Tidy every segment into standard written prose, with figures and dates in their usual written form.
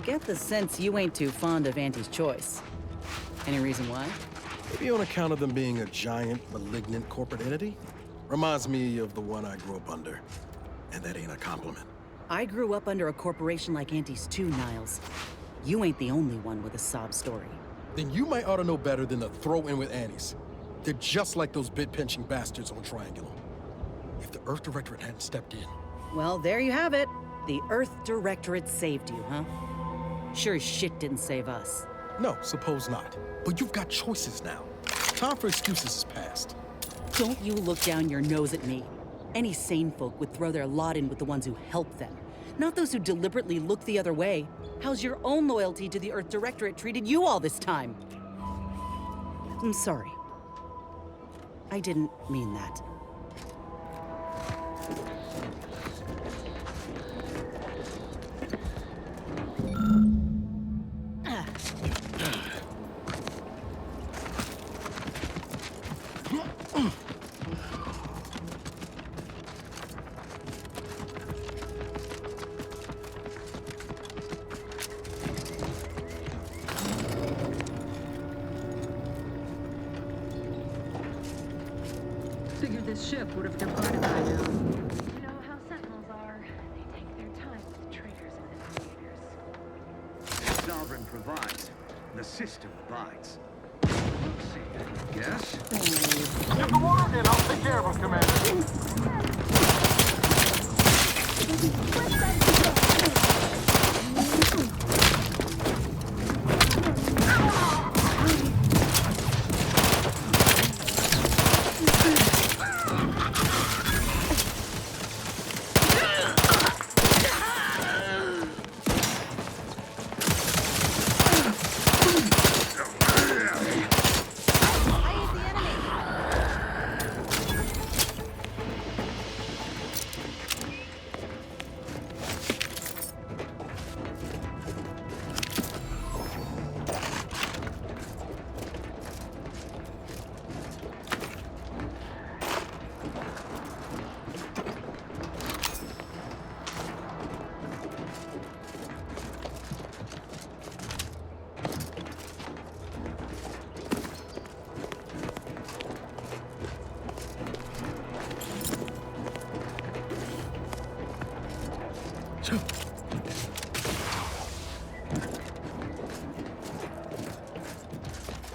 get the sense you ain't too fond of Auntie's choice. Any reason why? Maybe on account of them being a giant, malignant corporate entity? Reminds me of the one I grew up under. And that ain't a compliment. I grew up under a corporation like Auntie's too, Niles. You ain't the only one with a sob story. Then you might ought to know better than to throw in with Annie's. They're just like those bid-pinching bastards on Triangular. If the Earth Directorate hadn't stepped in... Well, there you have it. The Earth Directorate saved you, huh? Sure as shit didn't save us. No, suppose not. But you've got choices now. Time for excuses is past. Don't you look down your nose at me. Any sane folk would throw their lot in with the ones who help them, not those who deliberately look the other way. How's your own loyalty to the Earth Directorate treated you all this time? I'm sorry. I didn't mean that. Figured this ship would have departed by now. You know how Sentinels are. They take their time with traitors and investigators. Sovereign provides. The system abides. Let's see, yes? Get the water in, I'll take care of him, Commander.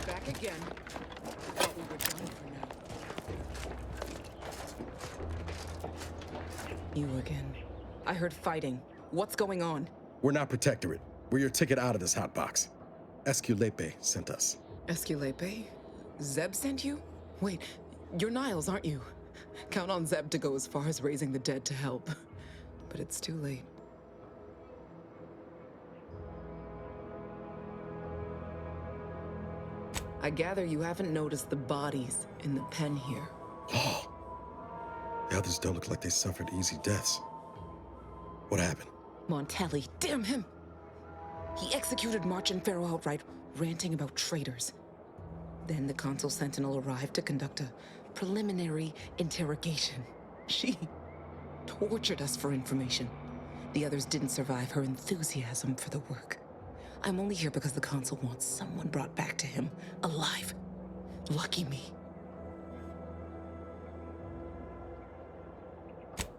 Back again. Thought we were done for now. You again. I heard fighting. What's going on? We're not protectorate. We're your ticket out of this hotbox. Esculepe sent us. Esculepe? Zeb sent you? Wait, you're Niles, aren't you? Count on Zeb to go as far as raising the dead to help. But it's too late. I gather you haven't noticed the bodies in the pen here. Oh. The others don't look like they suffered easy deaths. What happened? Montelli, damn him! He executed March and Pharaoh outright, ranting about traitors. Then the Consul Sentinel arrived to conduct a preliminary interrogation. She tortured us for information. The others didn't survive her enthusiasm for the work. I'm only here because the Consul wants someone brought back to him, alive. Lucky me.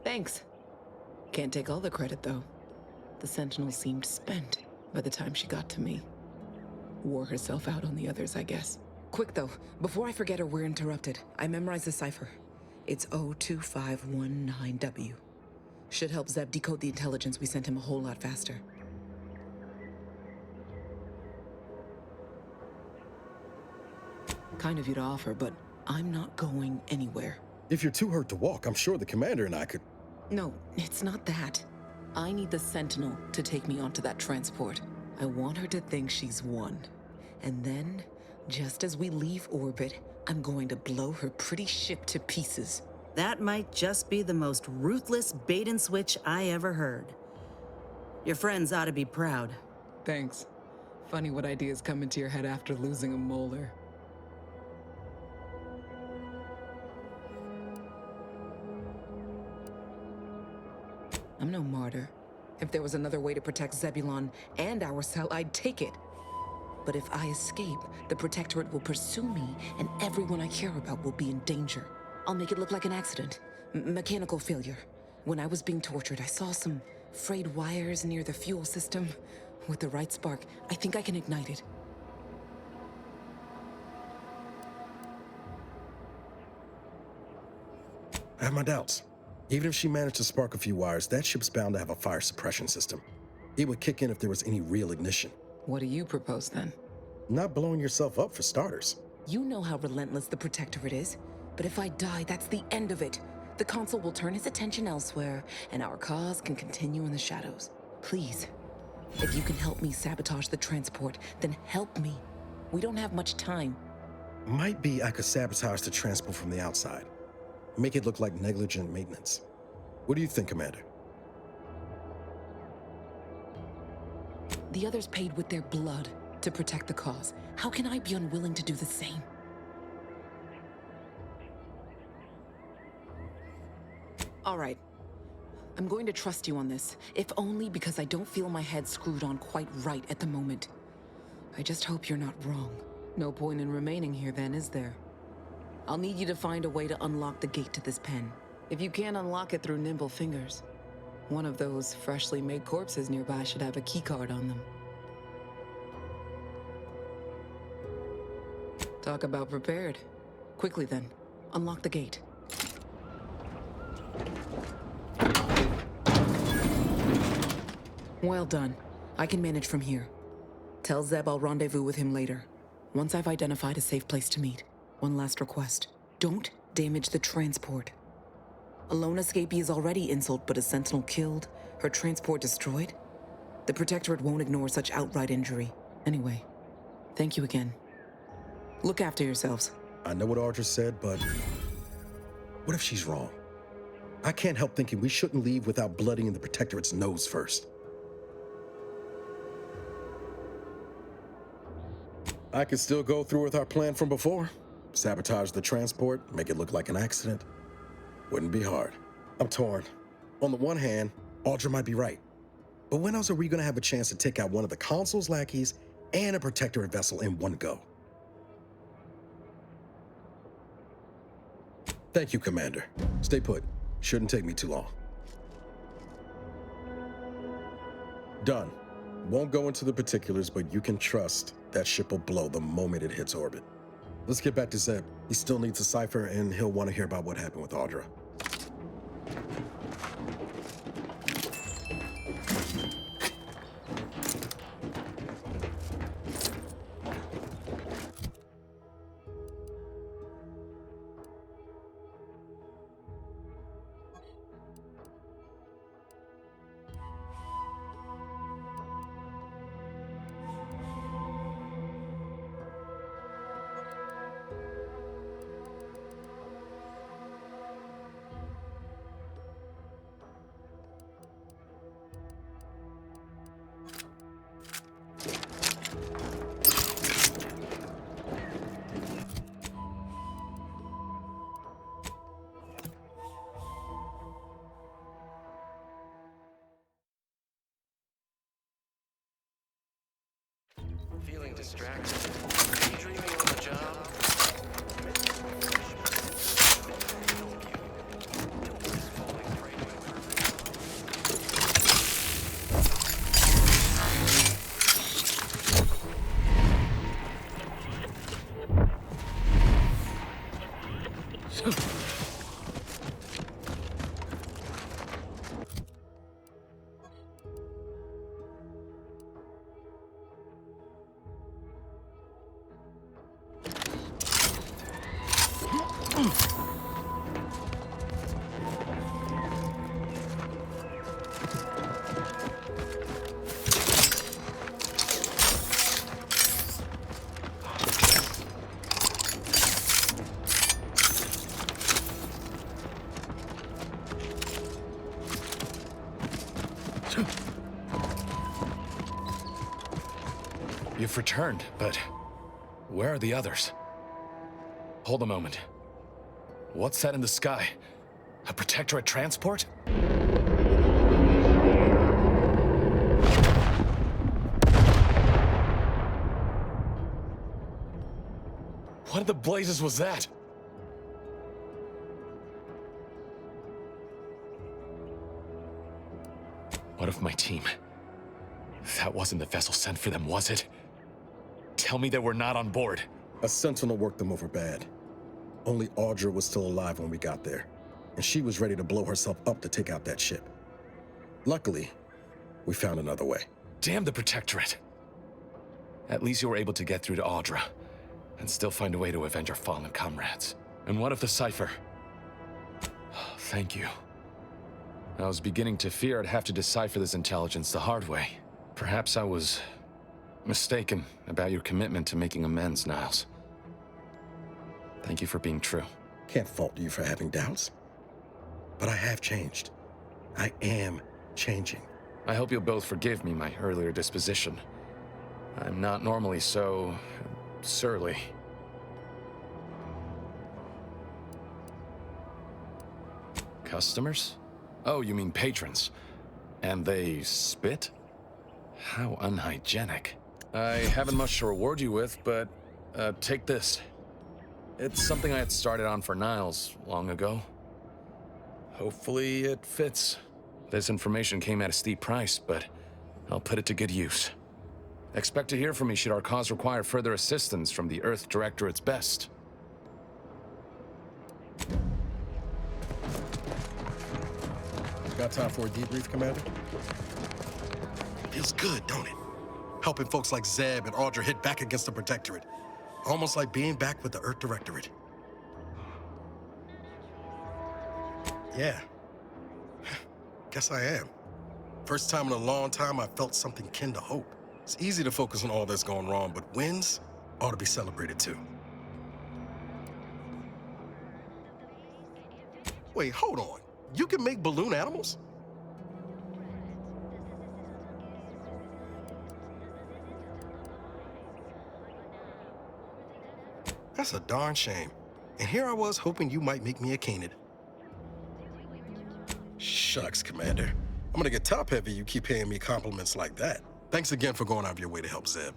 Thanks. Can't take all the credit, though. The Sentinel seemed spent by the time she got to me. Wore herself out on the others, I guess. Quick, though, before I forget or we're interrupted, I memorized the cipher. It's 02519W. Should help Zeb decode the intelligence we sent him a whole lot faster. Kind of you to offer, but I'm not going anywhere. If you're too hurt to walk, I'm sure the commander and I could... No, it's not that. I need the Sentinel to take me onto that transport. I want her to think she's won. And then, just as we leave orbit, I'm going to blow her pretty ship to pieces. That might just be the most ruthless bait and switch I ever heard. Your friends ought to be proud. Thanks. Funny what ideas come into your head after losing a molar. I'm no martyr, If there was another way to protect Zebulon and our cell, I'd take it. But if I escape, the protectorate will pursue me, and everyone I care about will be in danger. I'll make it look like an accident. Mechanical failure. When I was being tortured, I saw some frayed wires near the fuel system. With the right spark, I think I can ignite it. I have my doubts. Even if she managed to spark a few wires, that ship's bound to have a fire suppression system. It would kick in if there was any real ignition. What do you propose then? Not blowing yourself up for starters. You know how relentless the protectorate is. But if I die, that's the end of it. The consul will turn his attention elsewhere, and our cause can continue in the shadows. Please, if you can help me sabotage the transport, then help me. We don't have much time. Might be I could sabotage the transport from the outside. Make it look like negligent maintenance. What do you think, Commander? The others paid with their blood to protect the cause. How can I be unwilling to do the same? All right. I'm going to trust you on this, if only because I don't feel my head screwed on quite right at the moment. I just hope you're not wrong. No point in remaining here then, is there? I'll need you to find a way to unlock the gate to this pen. If you can't unlock it through nimble fingers, one of those freshly made corpses nearby should have a keycard on them. Talk about prepared. Quickly then, unlock the gate. Well done. I can manage from here. Tell Zeb I'll rendezvous with him later, once I've identified a safe place to meet. One last request. Don't damage the transport. A lone escapee is already insult, but a sentinel killed, her transport destroyed? The Protectorate won't ignore such outright injury. Anyway, thank you again. Look after yourselves. I know what Audra said, but what if she's wrong? I can't help thinking we shouldn't leave without blooding in the Protectorate's nose first. I could still go through with our plan from before. Sabotage the transport, make it look like an accident. Wouldn't be hard. I'm torn. On the one hand, Audra might be right. But when else are we going to have a chance to take out one of the consul's lackeys and a Protectorate vessel in one go? Thank you, Commander. Stay put. Shouldn't take me too long. Done. Won't go into the particulars, but you can trust that ship will blow the moment it hits orbit. Let's get back to Zeb. He still needs a cipher, and he'll want to hear about what happened with Audra. Feeling distracted? Daydreaming on the job? You've returned, but where are the others? Hold a moment. What's that in the sky? A Protectorate transport? What in the blazes was that? What of my team? That wasn't the vessel sent for them, was it? Tell me they were not on board. A sentinel worked them over bad. Only Audra was still alive when we got there, and she was ready to blow herself up to take out that ship. Luckily, we found another way. Damn the protectorate. At least you were able to get through to Audra, and still find a way to avenge our fallen comrades. And what of the cipher? Thank you. I was beginning to fear I'd have to decipher this intelligence the hard way. Perhaps I was mistaken about your commitment to making amends, Niles. Thank you for being true. Can't fault you for having doubts. But I have changed. I am changing. I hope you'll both forgive me my earlier disposition. I'm not normally so surly. Customers? Oh, you mean patrons. And they spit? How unhygienic. I haven't much to reward you with, but take this. It's something I had started on for Niles long ago. Hopefully it fits. This information came at a steep price, but I'll put it to good use. Expect to hear from me should our cause require further assistance from the Earth Directorate's best. Got time for a debrief, Commander? Feels good, don't it? Helping folks like Zeb and Audra hit back against the Protectorate. Almost like being back with the Earth Directorate. Yeah. Guess I am. First time in a long time I felt something kin to hope. It's easy to focus on all that's going wrong, but wins ought to be celebrated too. Wait, hold on. You can make balloon animals? That's a darn shame. And here I was hoping you might make me a canid. Shucks, Commander. I'm gonna get top-heavy you keep paying me compliments like that. Thanks again for going out of your way to help Zeb.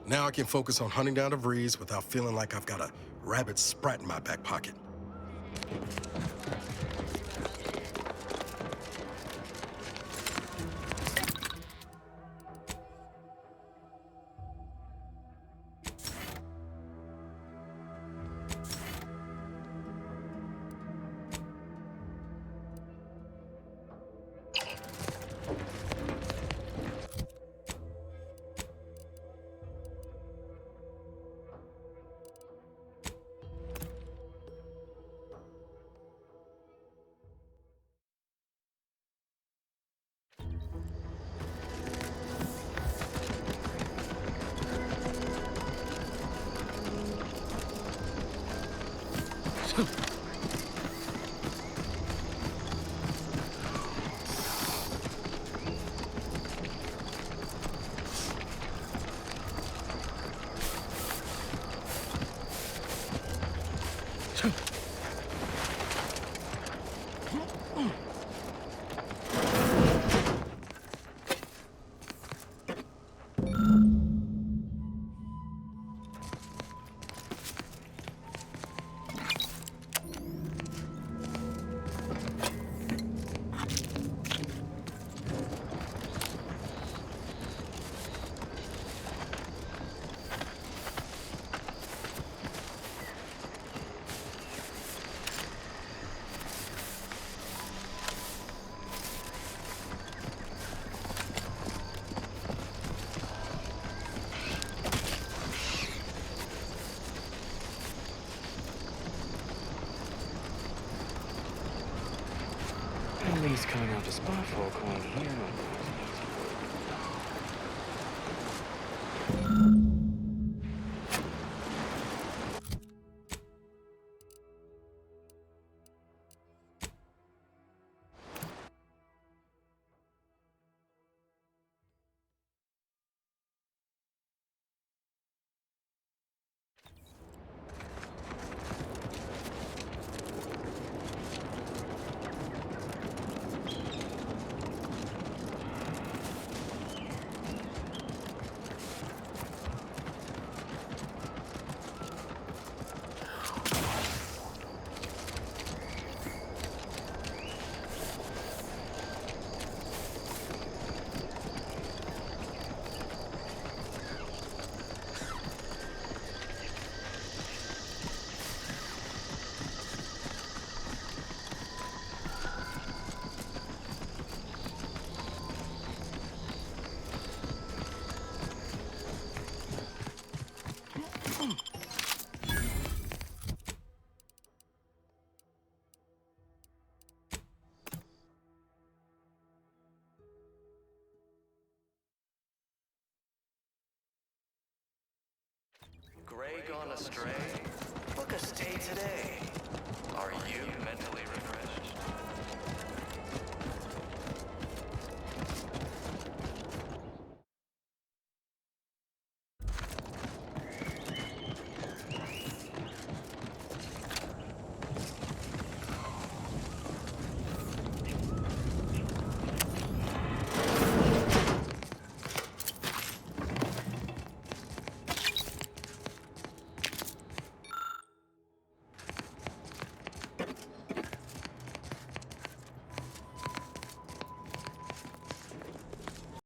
Now I can focus on hunting down the Vrees without feeling like I've got a rabid sprat in my back pocket. At least coming out to spot folk won't hear. astray? Book a stay today. Are you mentally refreshed?